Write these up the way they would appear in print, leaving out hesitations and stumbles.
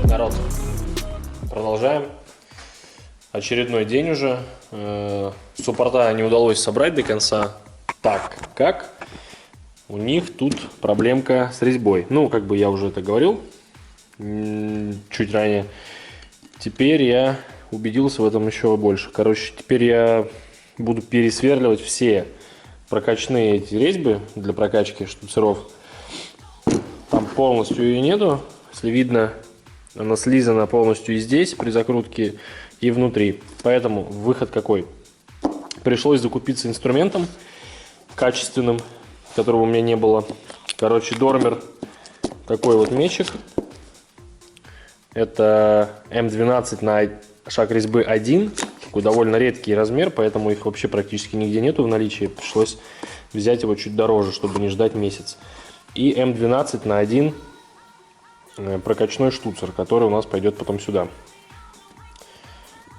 Народ, продолжаем. Очередной день уже. Суппорта не удалось собрать до конца. Так, как? У них тут проблемка с резьбой. Ну, как бы я уже это говорил чуть ранее. Теперь я убедился в этом еще больше. Короче, теперь я буду пересверливать все прокачные эти резьбы для прокачки штуцеров. Там полностью ее нету. Если видно, она слизана полностью и здесь при закрутке, и внутри. Поэтому выход какой? Пришлось закупиться инструментом качественным, которого у меня не было. Короче, Дормер, такой вот мечик. Это М12 на шаг резьбы 1. Такой довольно редкий размер, поэтому их вообще практически нигде нету в наличии. Пришлось взять его чуть дороже, чтобы не ждать месяц. И М12 на 1 прокачной штуцер, который у нас пойдет потом сюда.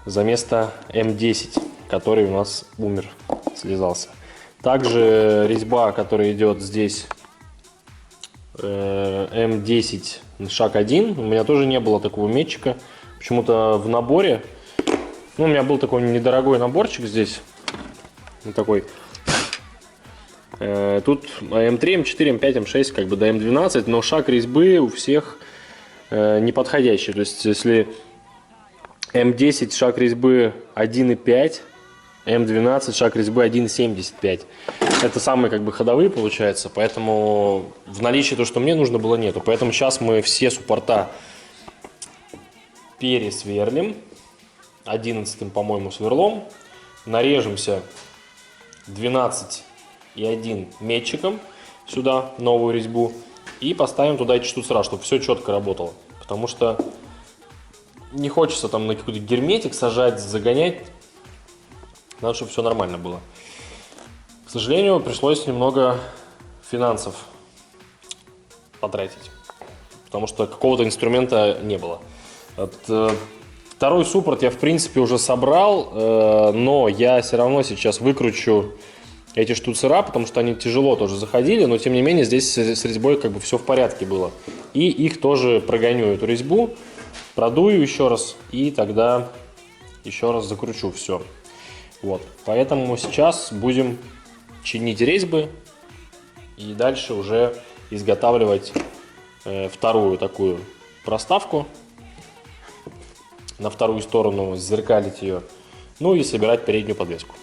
За место М10, который у нас умер, слезался. Также резьба, которая идет здесь, М10 шаг 1. У меня тоже не было такого метчика. Почему-то в наборе, ну, у меня был такой недорогой наборчик здесь. Вот такой. Тут М3, М4, М5, М6, как бы до М12, но шаг резьбы у всех неподходящий. То есть, если М10 шаг резьбы 1,5, М12 шаг резьбы 1,75. Это самые как бы ходовые получается, поэтому в наличии то, что мне нужно было, нету. Поэтому сейчас мы все суппорта пересверлим 11-м, по-моему, сверлом, нарежемся 12,1 метчиком сюда новую резьбу и поставим туда эти штуцера, чтобы все четко работало. Потому что не хочется там на какой-то герметик сажать, загонять. Надо, чтобы все нормально было. К сожалению, пришлось немного финансов потратить, потому что какого-то инструмента не было. Второй суппорт я, в принципе, уже собрал, но я все равно сейчас выкручу эти штуцера, потому что они тяжело тоже заходили, но тем не менее здесь с резьбой как бы все в порядке было. И их тоже прогоню, эту резьбу, продую еще раз и тогда еще раз закручу все. Вот, поэтому сейчас будем чинить резьбы и дальше уже изготавливать вторую такую проставку, на вторую сторону зеркалить ее, ну и собирать переднюю подвеску.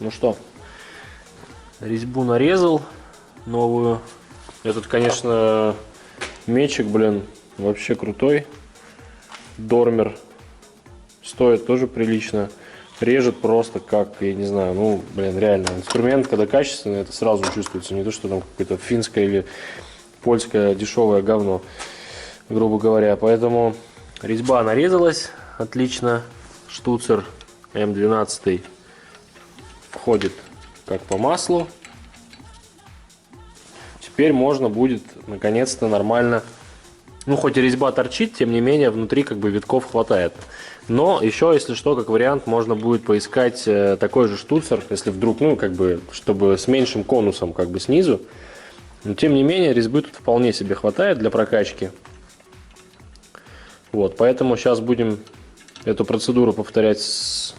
Ну что, резьбу нарезал новую. Этот, конечно, мечик, блин, вообще крутой. Дормер. Стоит тоже прилично. Режет просто как, я не знаю, ну, блин, реально. Инструмент, когда качественный, это сразу чувствуется. Не то, что там какое-то финское или польское дешевое говно, грубо говоря. Поэтому резьба нарезалась отлично. Штуцер М12 входит как по маслу. Теперь можно будет наконец-то нормально Ну, хоть и резьба торчит, тем не менее, внутри как бы витков хватает. Но еще, если что, как вариант, можно будет поискать такой же штуцер, если вдруг, ну, как бы, чтобы с меньшим конусом как бы снизу. Но, тем не менее, резьбы тут вполне себе хватает для прокачки. Вот, поэтому сейчас будем эту процедуру повторять с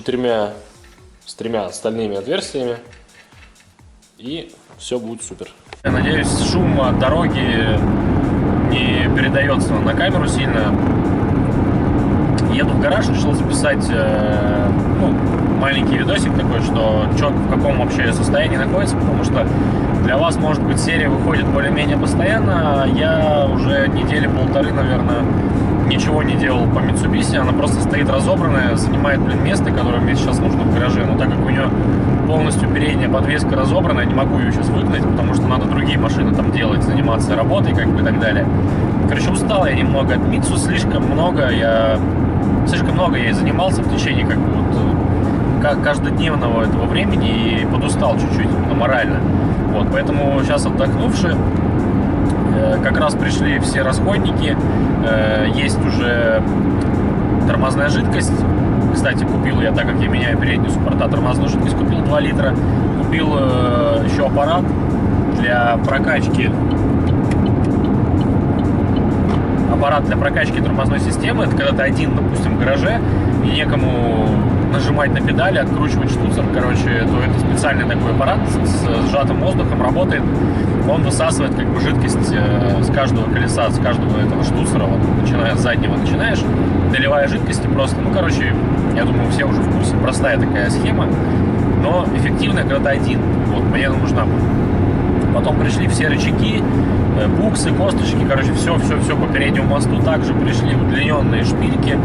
тремя остальными отверстиями. И все будет супер. Я надеюсь, шум от дороги не передается на камеру сильно. Еду в гараж, решил записать маленький видосик такой, что в каком вообще состоянии находится, потому что для вас, может быть, серия выходит более-менее постоянно, а я уже недели полторы, наверное, ничего не делал по Mitsubishi, она просто стоит разобранная, занимает, место, которое мне сейчас нужно в гараже, но так как у нее полностью передняя подвеска разобрана, я не могу ее сейчас выгнать, потому что надо другие машины там делать, заниматься работой, как бы, и так далее. Короче, устал я немного от Митсу, слишком много я ей занимался в течение как бы вот каждодневного этого времени и подустал чуть-чуть, морально. Вот, поэтому сейчас отдохнувши, как раз пришли все расходники, есть уже тормозная жидкость. Кстати, купил я, так как я меняю переднюю суппорта, тормозную жидкость купил 2 литра. Купил еще аппарат для прокачки. Аппарат для прокачки тормозной системы. Это когда ты один, допустим, в гараже и некому нажимать на педали, откручивать штуцер. Короче, то это специальный такой аппарат с сжатым воздухом работает. Он высасывает как бы жидкость с каждого колеса, с каждого этого штуцера, вот, начиная с заднего начинаешь, доливая жидкости просто. Ну, короче, я думаю, все уже в курсе. Простая такая схема, но эффективная, когда ты один. Вот, мне она нужна. Потом пришли все рычаги, буксы, косточки, короче, все по переднему мосту. Также пришли удлиненные шпильки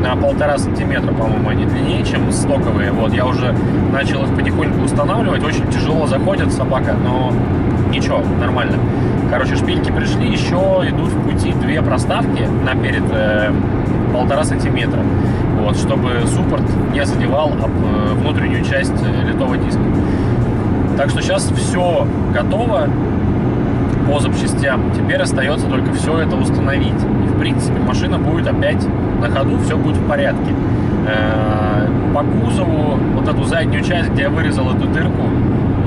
на 1,5 сантиметра, по-моему, они длиннее, чем стоковые. Вот, я уже начал их потихоньку устанавливать. Очень тяжело заходит собака, но ничего, нормально. Короче, шпильки пришли, еще идут в пути 2 проставки наперед 1,5 сантиметра. Вот, чтобы суппорт не задевал об внутреннюю часть литого диска. Так что сейчас все готово по запчастям. Теперь остается только все это установить. И, в принципе, машина будет опять на ходу, все будет в порядке. По кузову, вот эту заднюю часть, где я вырезал эту дырку,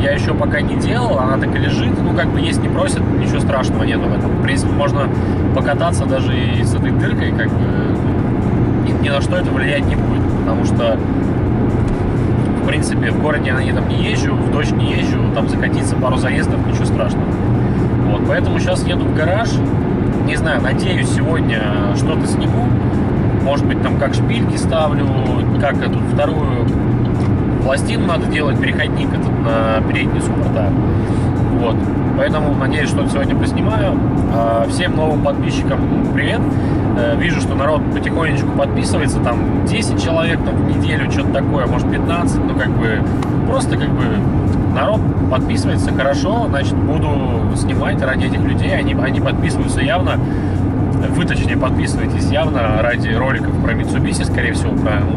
я еще пока не делал, она так и лежит. Ну, как бы есть не просит, ничего страшного нету в этом. В принципе, можно покататься даже и с этой дыркой, как бы ни на что это влиять не будет. Потому что в принципе, в городе я на ней там не езжу, в дождь не езжу, там закатиться пару заездов, ничего страшного. Вот, поэтому сейчас еду в гараж, не знаю, надеюсь, сегодня что-то сниму, может быть, там как шпильки ставлю, как эту вторую пластину надо делать, переходник этот на передние суппорта. Вот, поэтому надеюсь, что сегодня поснимаю. Всем новым подписчикам привет. Вижу, что народ потихонечку подписывается, там 10 человек там, в неделю, что-то такое, может 15, ну как бы просто как бы народ подписывается хорошо, значит буду снимать ради этих людей, они подписываются явно, вы точнее подписываетесь явно ради роликов про Mitsubishi, скорее всего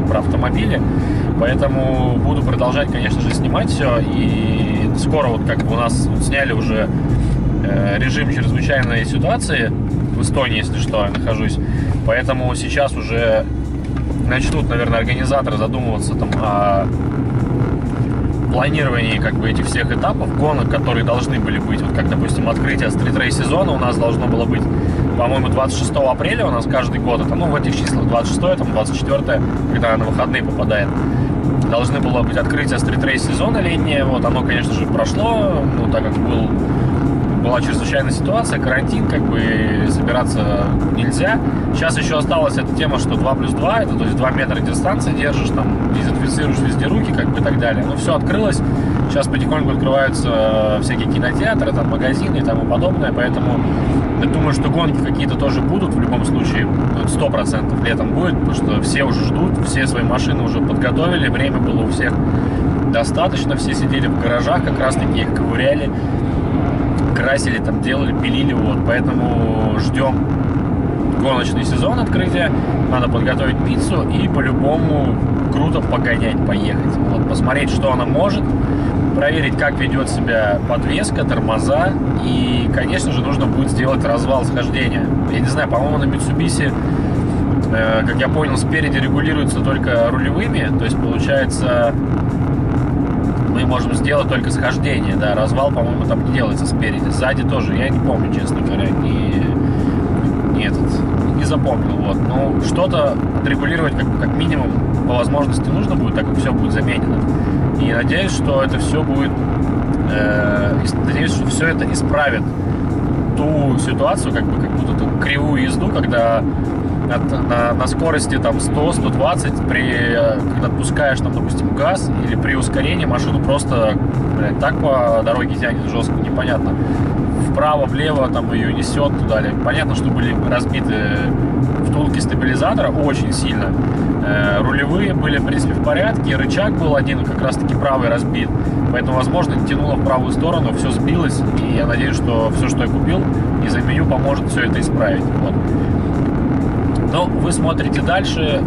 про автомобили, поэтому буду продолжать, конечно же, снимать все, и скоро вот как бы у нас сняли уже режим чрезвычайной ситуации в Эстонии, если что, я нахожусь. Поэтому сейчас уже начнут, наверное, организаторы задумываться там о планировании как бы этих всех этапов гонок, которые должны были быть. Вот как, допустим, открытие стрит-рейс сезона у нас должно было быть, по-моему, 26 апреля у нас каждый год. Это, ну, в этих числах 26, там, 24, когда на выходные попадает. Должны было быть открытие стрит-рейс сезона летнее. Вот, оно, конечно же, прошло, ну, так как была чрезвычайная ситуация, карантин, как бы собираться нельзя. Сейчас еще осталась эта тема, что 2+2, это то есть 2 метра дистанции держишь, там, дезинфицируешь везде руки, как бы и так далее. Ну, все открылось. Сейчас потихоньку открываются всякие кинотеатры, там, магазины и тому подобное, поэтому я думаю, что гонки какие-то тоже будут в любом случае, 100% летом будет, потому что все уже ждут, все свои машины уже подготовили, время было у всех достаточно, все сидели в гаражах, как раз таки их ковыряли, красили, там делали, пилили, вот, поэтому ждем гоночный сезон открытия, надо подготовить пиццу и по-любому круто погонять, поехать, вот, посмотреть, что она может, проверить, как ведет себя подвеска, тормоза. И, конечно же, нужно будет сделать развал схождения. Я не знаю, по-моему, на Mitsubishi, как я понял, спереди регулируется только рулевыми. То есть, получается, мы можем сделать только схождение. Да, развал, по-моему, там не делается спереди. Сзади тоже, я не помню, честно говоря, не запомнил. Вот. Но что-то отрегулировать как минимум по возможности нужно будет, так как все будет заменено. И надеюсь, что это все будет, надеюсь, что все это исправит ту ситуацию, как будто ту кривую езду, когда на скорости там 100-120, когда отпускаешь там, допустим, газ или при ускорении машину просто, блядь, так по дороге тянет жестко, непонятно. Вправо, влево там ее несет туда. Понятно, что были разбиты втулки стабилизатора очень сильно. Рулевые были, в принципе, в порядке. Рычаг был один, как раз таки правый, разбит. Поэтому, возможно, тянуло в правую сторону, все сбилось. И я надеюсь, что все, что я купил и заменю, поможет все это исправить. Вот. Но вы смотрите дальше.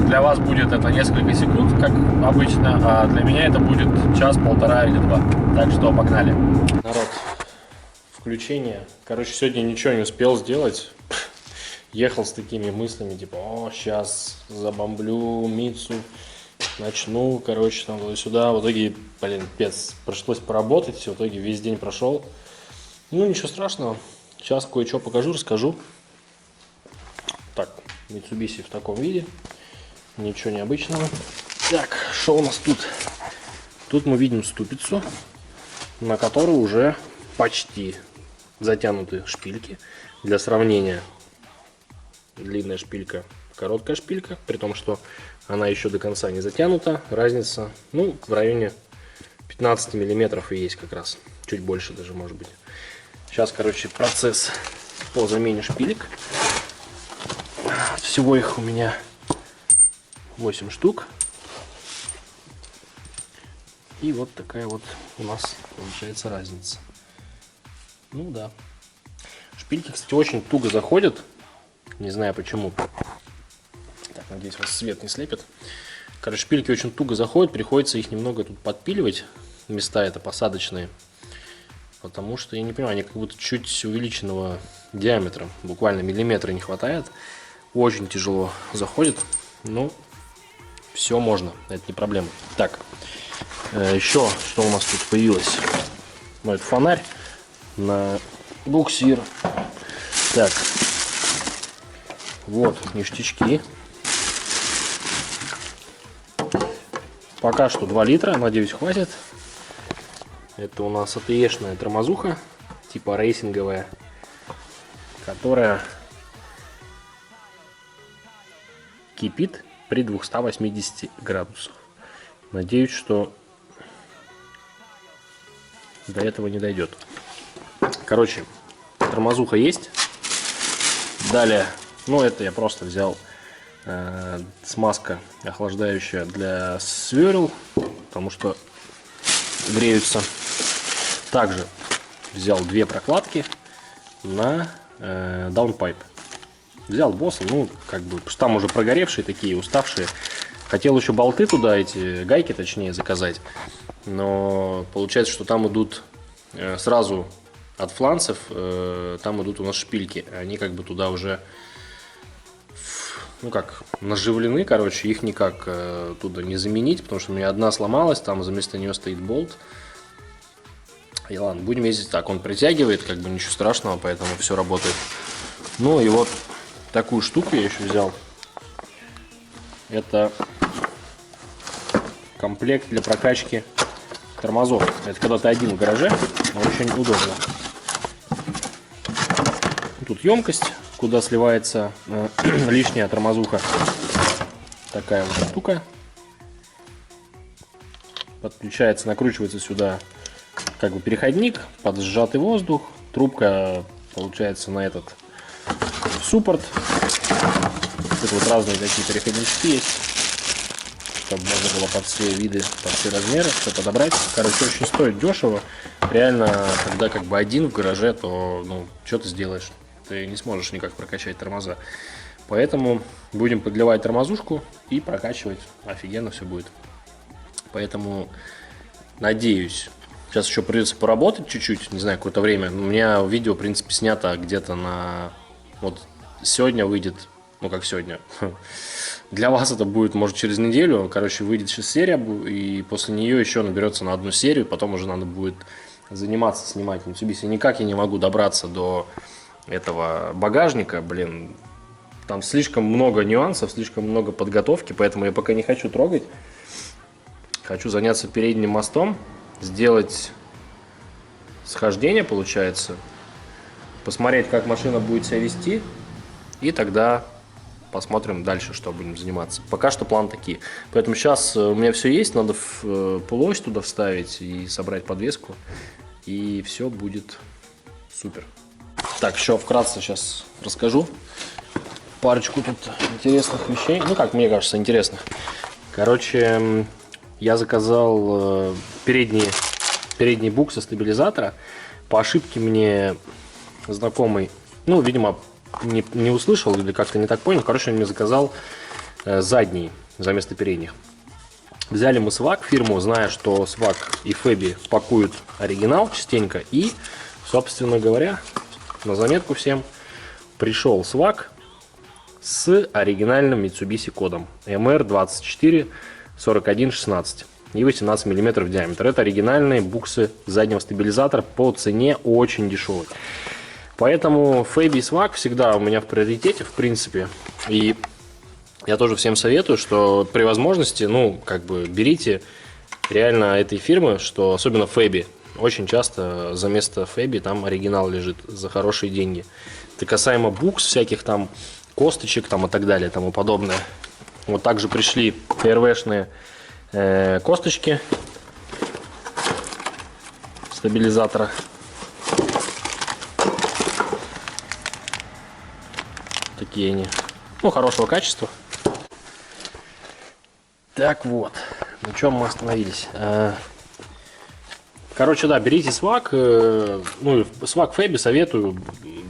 Для вас будет это несколько секунд, как обычно, а для меня это будет час, полтора или два. Так что погнали. Народ, включение. Короче, сегодня ничего не успел сделать. Ехал с такими мыслями, типа, сейчас забомблю Митсу, начну, короче, там туда-сюда. В итоге, блин, пец, пришлось поработать, в итоге весь день прошел. Ну, ничего страшного. Сейчас кое-что покажу, расскажу. Так, Mitsubishi в таком виде. Ничего необычного. Так, что у нас тут? Тут мы видим ступицу, на которой уже почти затянуты шпильки. Для сравнения, длинная шпилька, короткая шпилька, при том, что она еще до конца не затянута. Разница, ну, в районе 15 миллиметров и есть как раз. Чуть больше даже, может быть. Сейчас, короче, процесс по замене шпилек. Всего их у меня 8 штук. И вот такая вот у нас получается разница. Ну да. Шпильки, кстати, очень туго заходят. Не знаю почему. Так, надеюсь, вас свет не слепит. Короче, шпильки очень туго заходят. Приходится их немного тут подпиливать. Места это посадочные. Потому что, я не понимаю, они как будто чуть увеличенного диаметра. Буквально миллиметра не хватает. Очень тяжело заходит. Но все можно. Это не проблема. Так, еще что у нас тут появилось? Ну, это фонарь на буксир. Так, вот ништячки. Пока что 2 литра, надеюсь, хватит. Это у нас АТЕшная тормозуха, типа рейсинговая, которая кипит при 280 градусах. Надеюсь, что до этого не дойдет. Короче, тормозуха есть. Далее, ну это я просто взял смазка охлаждающая для сверл, потому что греются. Также взял 2 прокладки на даунпайп. Взял босса, ну как бы там уже прогоревшие такие, уставшие. Хотел еще болты туда, эти гайки точнее заказать, но получается, что там идут сразу от фланцев, там идут у нас шпильки, они как бы туда уже, ну как, наживлены, короче, их никак туда не заменить, потому что у меня одна сломалась, там вместо нее стоит болт. И ладно, будем ездить так, он притягивает, как бы ничего страшного, поэтому все работает. Ну и вот такую штуку я еще взял. Это комплект для прокачки тормозов. Это когда ты один в гараже, очень удобно. Тут емкость, куда сливается лишняя тормозуха. Такая вот штука. Подключается, накручивается сюда как бы переходник под сжатый воздух. Трубка получается на этот суппорт. Тут вот разные такие переходнички есть, чтобы можно было под все виды, под все размеры все подобрать. Короче, очень стоит дешево. Реально, когда как бы один в гараже, то ну, что ты сделаешь? Ты не сможешь никак прокачать тормоза. Поэтому будем подливать тормозушку и прокачивать. Офигенно все будет. Поэтому надеюсь, сейчас еще придется поработать чуть-чуть, не знаю, какое-то время. У меня видео, в принципе, снято где-то на... Вот сегодня выйдет, ну как сегодня. Для вас это будет, может, через неделю. Короче, выйдет сейчас серия, и после нее еще наберется на одну серию. Потом уже надо будет заниматься, снимать Mitsubishi. Никак я не могу добраться до этого багажника, блин. Там слишком много нюансов, слишком много подготовки, поэтому я пока не хочу трогать. Хочу заняться передним мостом, сделать схождение, получается, посмотреть, как машина будет себя вести, и тогда посмотрим дальше, что будем заниматься. Пока что план такие. Поэтому сейчас у меня все есть, надо полуось туда вставить и собрать подвеску, и все будет супер. Так, еще вкратце сейчас расскажу парочку тут интересных вещей. Ну, как мне кажется, интересных. Короче, я заказал передний буксы стабилизатора. По ошибке мне знакомый, ну, видимо, не услышал или как-то не так понял. Короче, он мне заказал задний за место передних. Взяли мы свак фирму, зная, что свак и Фэби пакуют оригинал частенько. И, собственно говоря, на заметку всем, пришел свак с оригинальным Mitsubishi кодом MR244116 и 18 мм диаметр. Это оригинальные буксы заднего стабилизатора, по цене очень дешевые. Поэтому Фэби и свак всегда у меня в приоритете, в принципе. И я тоже всем советую, что при возможности, ну, как бы берите реально этой фирмы, что особенно Фэби. Очень часто за место Фэби там оригинал лежит за хорошие деньги. Это касаемо букс всяких там, косточек там и так далее, и тому подобное. Вот также пришли ТРВшные косточки стабилизатора. Такие они, ну, хорошего качества. Так вот, на чем мы остановились? Короче, да, берите свак, ну, свак Фэби советую,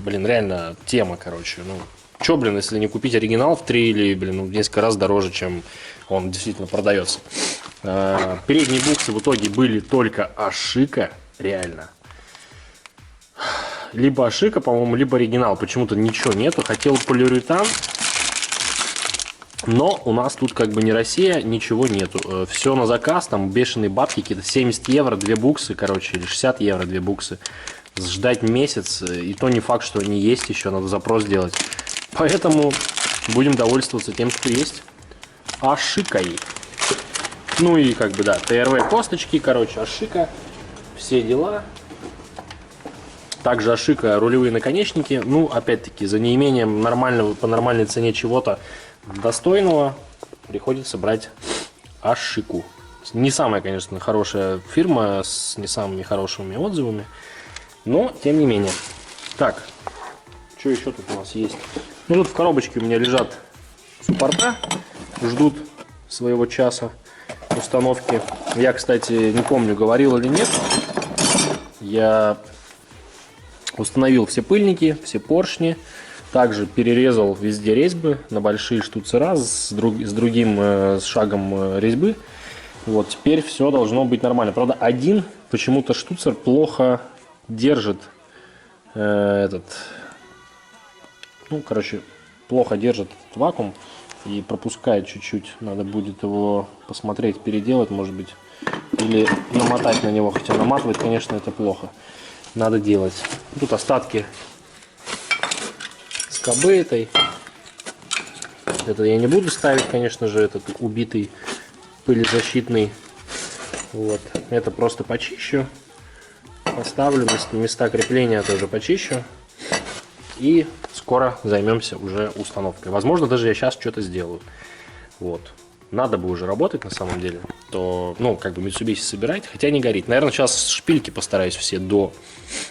блин, реально тема, короче, ну, чё, блин, если не купить оригинал в 3 или, блин, ну, в несколько раз дороже, чем он действительно продается. Передние буксы в итоге были только Ашика, реально. Либо Ашика, по-моему, либо оригинал, почему-то ничего нету, хотел полиуретан. Но у нас тут как бы не Россия, ничего нету. Все на заказ, там бешеные бабки, какие-то 70 евро, 2 буксы, короче, или 60 евро, 2 буксы. Ждать месяц, и то не факт, что они есть еще, надо запрос делать. Поэтому будем довольствоваться тем, что есть. Ашикой. Ну и как бы, да, ТРВ косточки, короче, Ашика, все дела. Также Ашика рулевые наконечники. Ну, опять-таки, за неимением нормального, по нормальной цене чего-то достойного приходится брать Ашику. Не самая, конечно, хорошая фирма с не самыми хорошими отзывами, но тем не менее. Так, что еще тут у нас есть? Ну, тут в коробочке у меня лежат суппорта, ждут своего часа установки. Я, кстати, не помню, говорил или нет. Я установил все пыльники, все поршни. Также перерезал везде резьбы на большие штуцера с другим шагом резьбы. Вот, теперь все должно быть нормально. Правда, один почему-то штуцер плохо держит плохо держит этот вакуум и пропускает чуть-чуть. Надо будет его посмотреть, переделать, может быть, или намотать на него. Хотя наматывать, конечно, это плохо. Надо делать. Тут остатки скобы этой. Это я не буду ставить, конечно же, этот убитый пылезащитный. Вот. Это просто почищу. Поставлю, места крепления тоже почищу. И скоро займемся уже установкой. Возможно, даже я сейчас что-то сделаю. Вот. Надо бы уже работать на самом деле. То, ну, как бы Mitsubishi собирать. Хотя не горит. Наверное, сейчас шпильки постараюсь все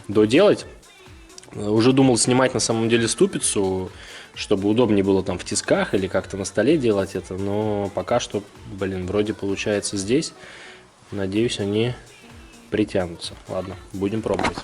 доделать. Уже думал снимать на самом деле ступицу, чтобы удобнее было там в тисках или как-то на столе делать это. Но пока что, блин, вроде получается здесь. Надеюсь, они притянутся. Ладно, будем пробовать.